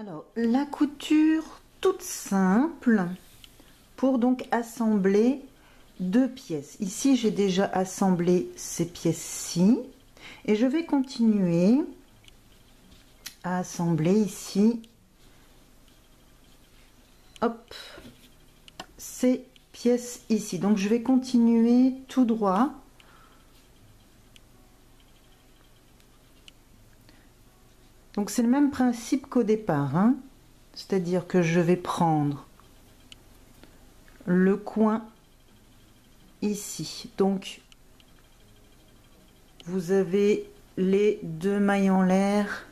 Alors, la couture toute simple pour donc assembler deux pièces. Ici, j'ai déjà assemblé ces pièces-ci et je vais continuer à assembler ici, hop, ces pièces ici. Donc, je vais continuer tout droit. Donc, c'est le même principe qu'au départ, hein. C'est-à-dire que je vais prendre le coin ici. Donc, vous avez les deux mailles en l'air.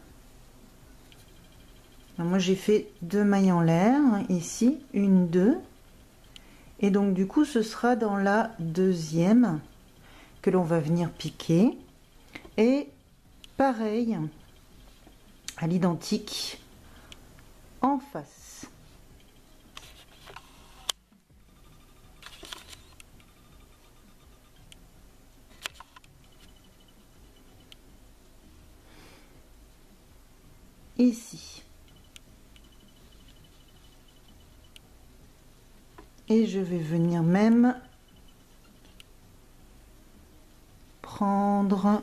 Moi, j'ai fait deux mailles en l'air, ici, une, deux. Et donc, du coup, ce sera dans la deuxième que l'on va venir piquer. Et pareil, à l'identique, en face. Ici. Et je vais venir même prendre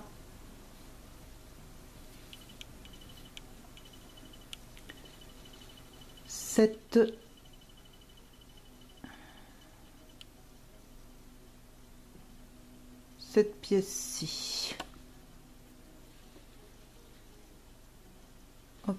cette pièce-ci. Hop.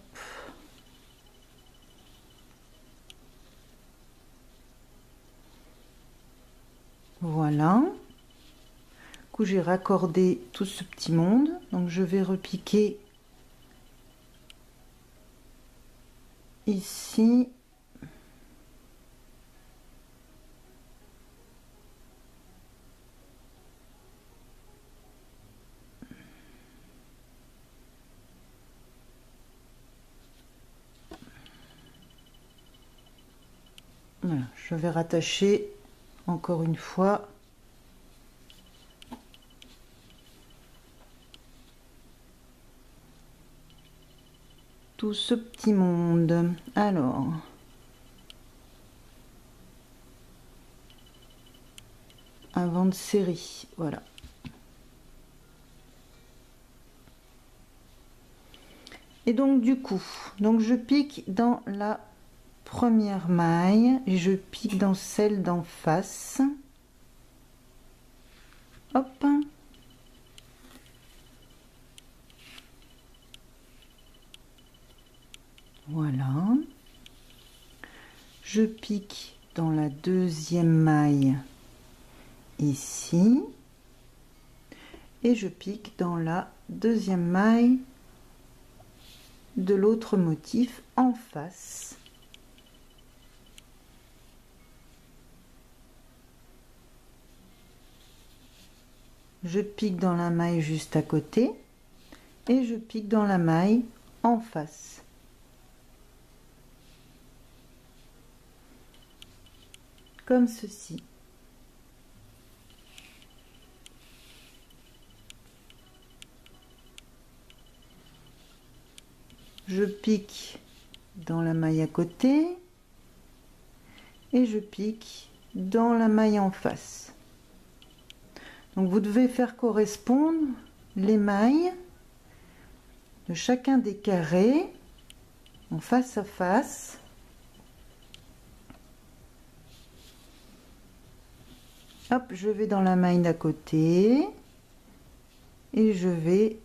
Voilà. Du coup, j'ai raccordé tout ce petit monde. Donc, je vais repiquer ici. Voilà, je vais rattacher encore une fois tout ce petit monde. Alors, avant de série, voilà. Et donc du coup, donc je pique dans la première maille et je pique dans celle d'en face. Hop. Voilà. Je pique dans la deuxième maille ici et je pique dans la deuxième maille de l'autre motif en face. Je pique dans la maille juste à côté et je pique dans la maille en face. Comme ceci. Je pique dans la maille à côté et je pique dans la maille en face. Donc vous devez faire correspondre les mailles de chacun des carrés en face à face. Hop, je vais dans la maille d'à côté et je vais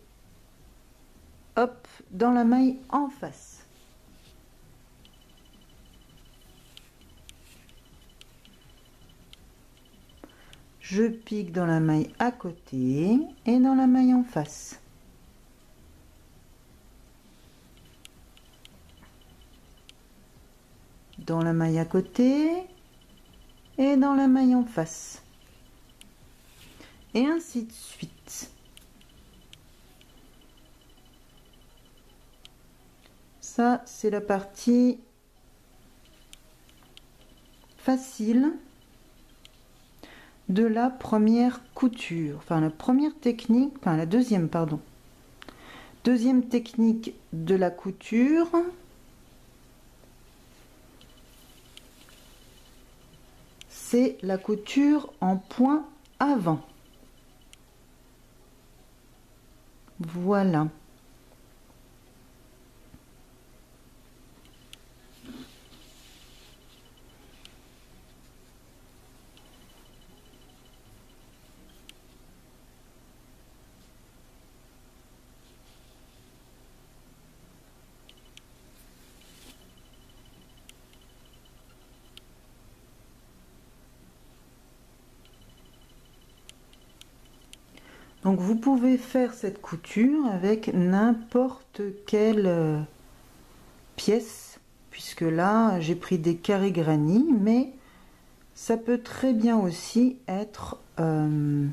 hop dans la maille en face. Je pique dans la maille à côté et dans la maille en face. Dans la maille à côté et dans la maille en face. Et ainsi de suite. Ça, c'est la partie facile de la première couture, enfin la première technique, enfin la deuxième, pardon. Deuxième technique de la couture, c'est la couture en point avant. Voilà. Donc vous pouvez faire cette couture avec n'importe quelle pièce, puisque là j'ai pris des carrés granit, mais ça peut très bien aussi être une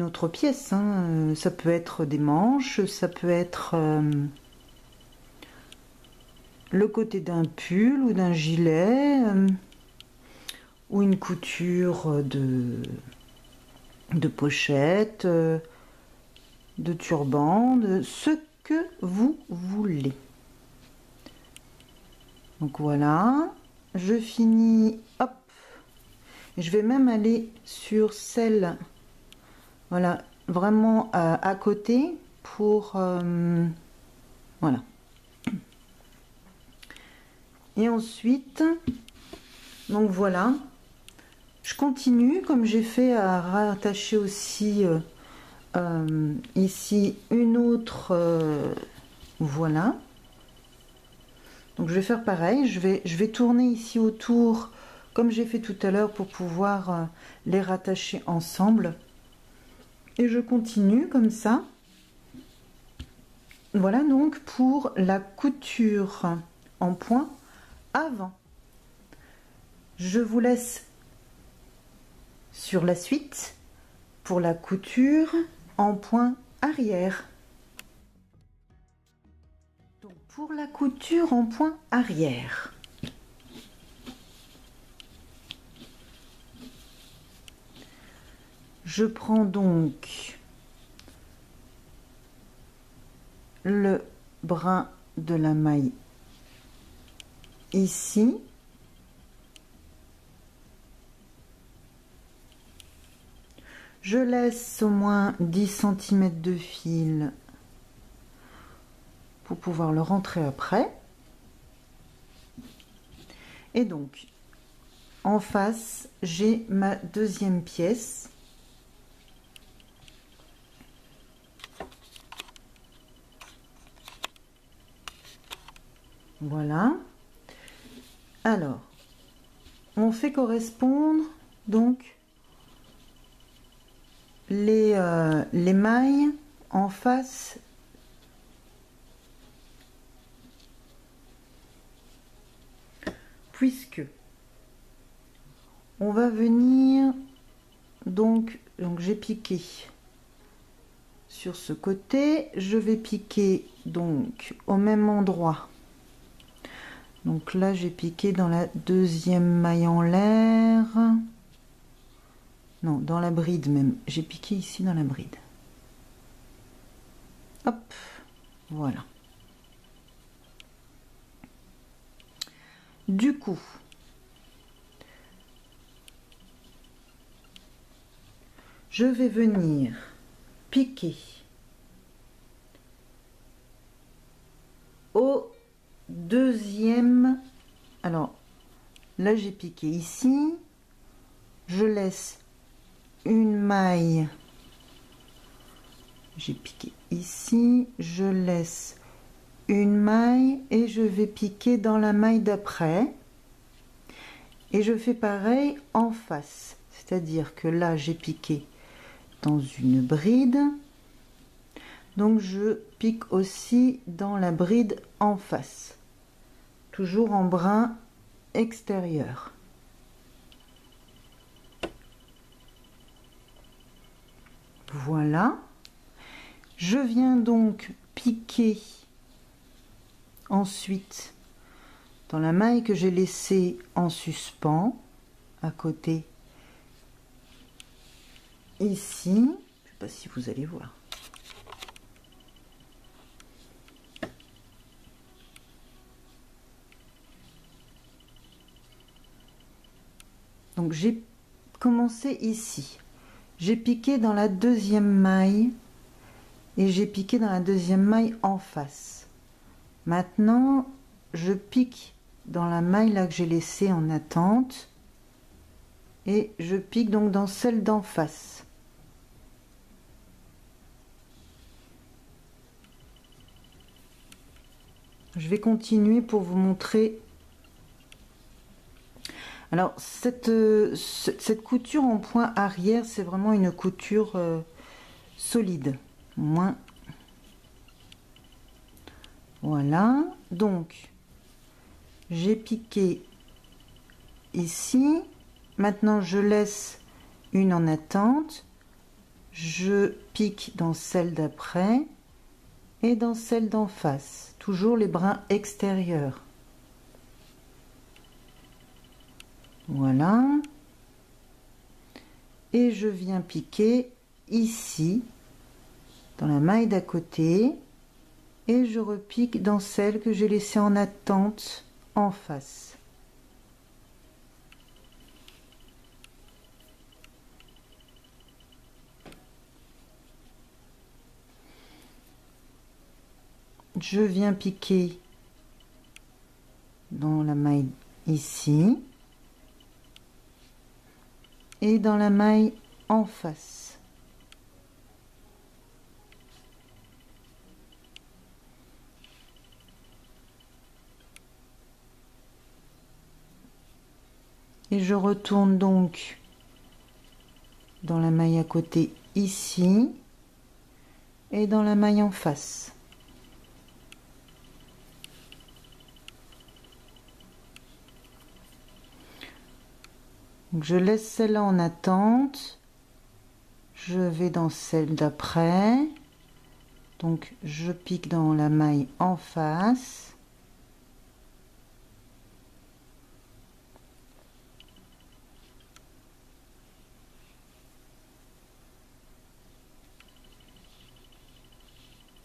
autre pièce, hein. Ça peut être des manches, ça peut être le côté d'un pull ou d'un gilet, ou une couture de pochette, de turban, de ce que vous voulez. Donc voilà, je finis, hop, et je vais même aller sur celle, voilà, vraiment à côté pour, voilà. Et ensuite, donc voilà, je continue comme j'ai fait à rattacher aussi ici une autre, voilà. Donc je vais faire pareil, je vais tourner ici autour comme j'ai fait tout à l'heure pour pouvoir les rattacher ensemble. Et je continue comme ça. Voilà donc pour la couture en point avant. Je vous laisse sur la suite pour la couture en point arrière. Donc pour la couture en point arrière, je prends donc le brin de la maille ici, je laisse au moins 10 cm de fil pour pouvoir le rentrer après, et donc en face j'ai ma deuxième pièce. Voilà. Alors, on fait correspondre donc les mailles en face puisque on va venir donc j'ai piqué sur ce côté, je vais piquer donc au même endroit. Donc là j'ai piqué dans la deuxième maille en l'air, non, dans la bride même, j'ai piqué ici dans la bride. Hop, voilà. Du coup, je vais venir piquer au deuxième. Alors là j'ai piqué ici, je laisse une maille, j'ai piqué ici, je laisse une maille et je vais piquer dans la maille d'après, et je fais pareil en face, c'est-à-dire que là j'ai piqué dans une bride, donc je pique aussi dans la bride en face, toujours en brin extérieur. Voilà, je viens donc piquer ensuite dans la maille que j'ai laissée en suspens à côté ici, je ne sais pas si vous allez voir. Donc j'ai commencé ici, j'ai piqué dans la deuxième maille et j'ai piqué dans la deuxième maille en face. Maintenant je pique dans la maille là que j'ai laissée en attente et je pique donc dans celle d'en face. Je vais continuer pour vous montrer. Alors cette couture en point arrière, c'est vraiment une couture solide. Moins. Voilà, donc j'ai piqué ici. Maintenant je laisse une en attente. Je pique dans celle d'après et dans celle d'en face. Toujours les brins extérieurs. Voilà. Et je viens piquer ici, dans la maille d'à côté, et je repique dans celle que j'ai laissée en attente en face. Je viens piquer dans la maille ici et dans la maille en face. Et je retourne donc dans la maille à côté ici et dans la maille en face. Donc je laisse celle-là en attente, je vais dans celle d'après, donc je pique dans la maille en face,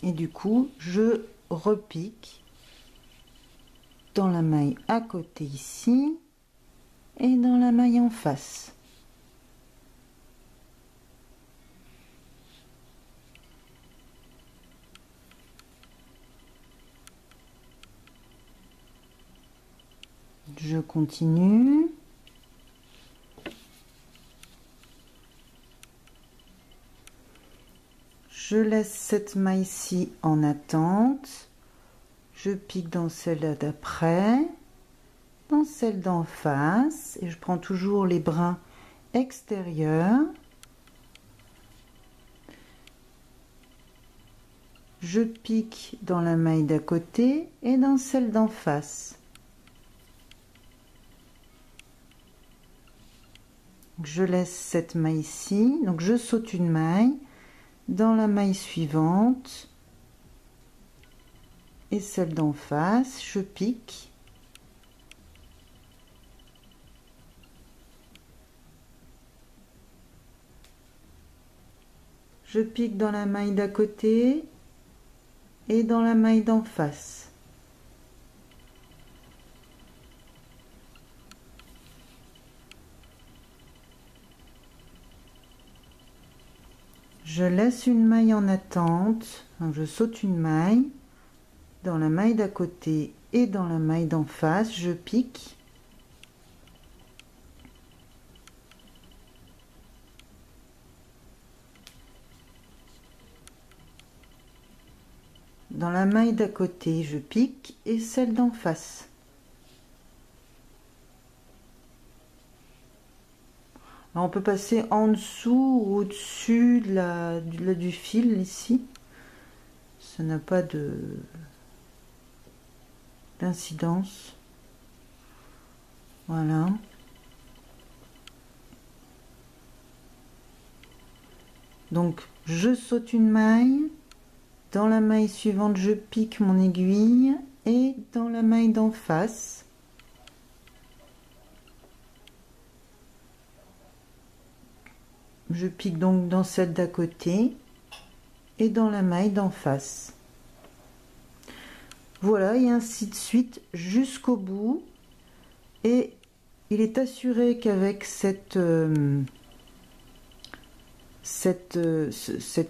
et du coup je repique dans la maille à côté ici et dans la maille en face. Je continue. Je laisse cette maille-ci en attente. Je pique dans celle d'après, dans celle d'en face, et je prends toujours les brins extérieurs. Je pique dans la maille d'à côté et dans celle d'en face. Je laisse cette maille-ci, donc je saute une maille dans la maille suivante et celle d'en face, je pique. Je pique dans la maille d'à côté et dans la maille d'en face. Je laisse une maille en attente, donc je saute une maille dans la maille d'à côté et dans la maille d'en face, je pique. Dans la maille d'à côté, je pique et celle d'en face. Alors on peut passer en dessous ou au-dessus du fil ici. Ça n'a pas d'incidence. Voilà. Donc je saute une maille. Dans la maille suivante, je pique mon aiguille et dans la maille d'en face, je pique donc dans celle d'à côté et dans la maille d'en face. Voilà, et ainsi de suite jusqu'au bout. Et il est assuré qu'avec cette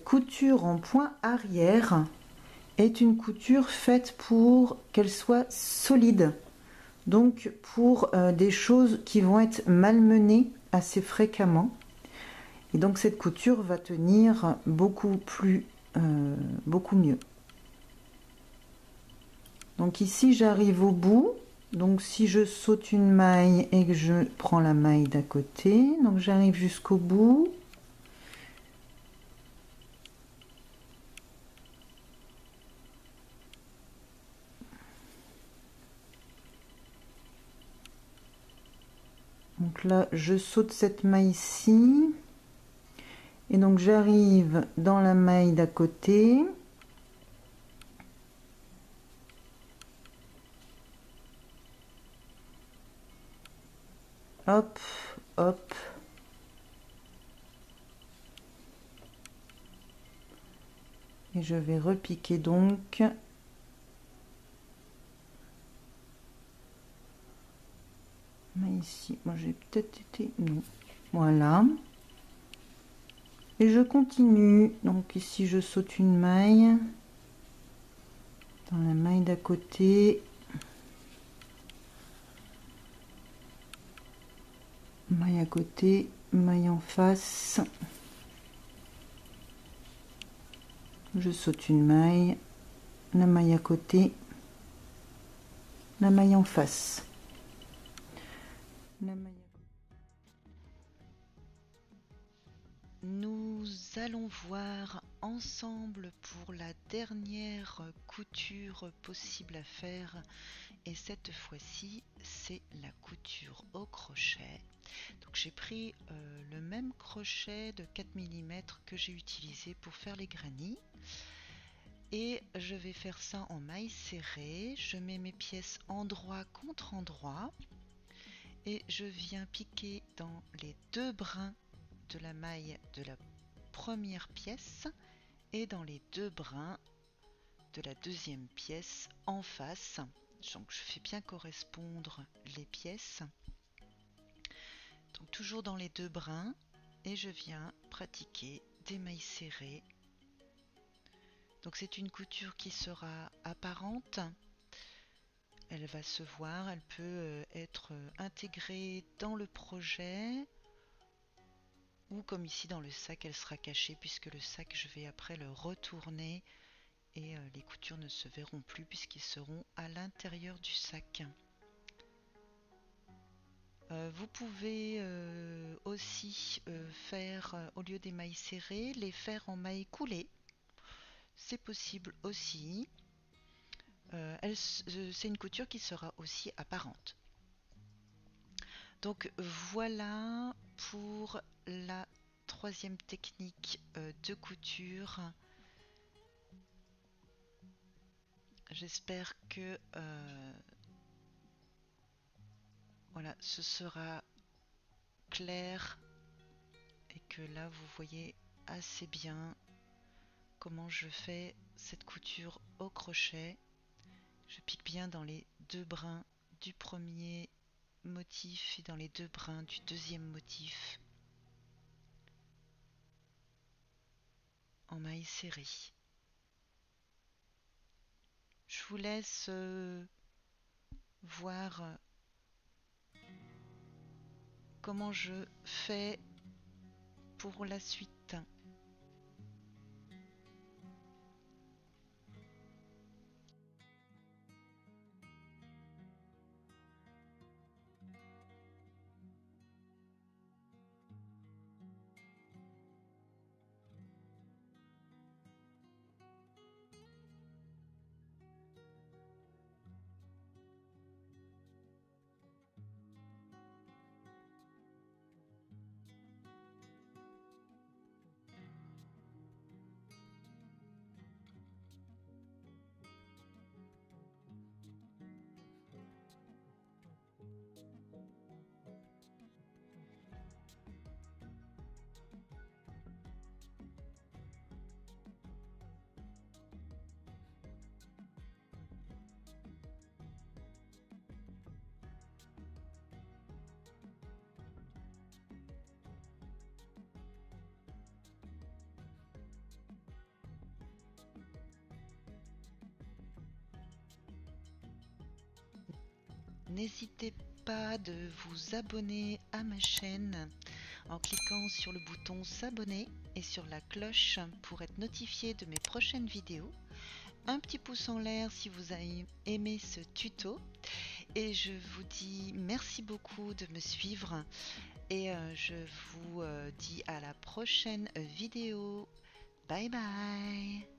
couture en point arrière est une couture faite pour qu'elle soit solide. Donc pour des choses qui vont être malmenées assez fréquemment. Et donc cette couture va tenir beaucoup mieux. Donc ici j'arrive au bout. Donc si je saute une maille et que je prends la maille d'à côté, donc j'arrive jusqu'au bout. Donc là je saute cette maille ici. Et donc j'arrive dans la maille d'à côté. Hop, hop. Et je vais repiquer donc. Mais ici, moi j'ai peut-être été... Non. Voilà. Et je continue. Donc ici je saute une maille. Dans la maille d'à côté. Maille à côté, maille en face. Je saute une maille, la maille à côté, la maille en face. Nous allons voir ensemble pour la dernière couture possible à faire, et cette fois-ci c'est la couture au crochet. Donc j'ai pris le même crochet de 4 mm que j'ai utilisé pour faire les granits, et je vais faire ça en maille serrée. Je mets mes pièces endroit contre endroit et je viens piquer dans les deux brins de la maille de la première pièce et dans les deux brins de la deuxième pièce en face. Donc je fais bien correspondre les pièces, donc toujours dans les deux brins, et je viens pratiquer des mailles serrées. Donc c'est une couture qui sera apparente, elle va se voir, elle peut être intégrée dans le projet, ou comme ici dans le sac, elle sera cachée, puisque le sac je vais après le retourner et les coutures ne se verront plus puisqu'ils seront à l'intérieur du sac. Vous pouvez aussi faire, au lieu des mailles serrées, les faire en mailles coulées. C'est possible aussi. C'est une couture qui sera aussi apparente. Donc voilà pour la troisième technique de couture. J'espère que voilà, ce sera clair et que là vous voyez assez bien comment je fais cette couture au crochet. Je pique bien dans les deux brins du premier motif et dans les deux brins du deuxième motif en maille serrée. Je vous laisse voir comment je fais pour la suite. n'hésitez pas de vous abonner à ma chaîne en cliquant sur le bouton s'abonner et sur la cloche pour être notifié de mes prochaines vidéos. Un petit pouce en l'air si vous avez aimé ce tuto et je vous dis merci beaucoup de me suivre et je vous dis à la prochaine vidéo. Bye bye.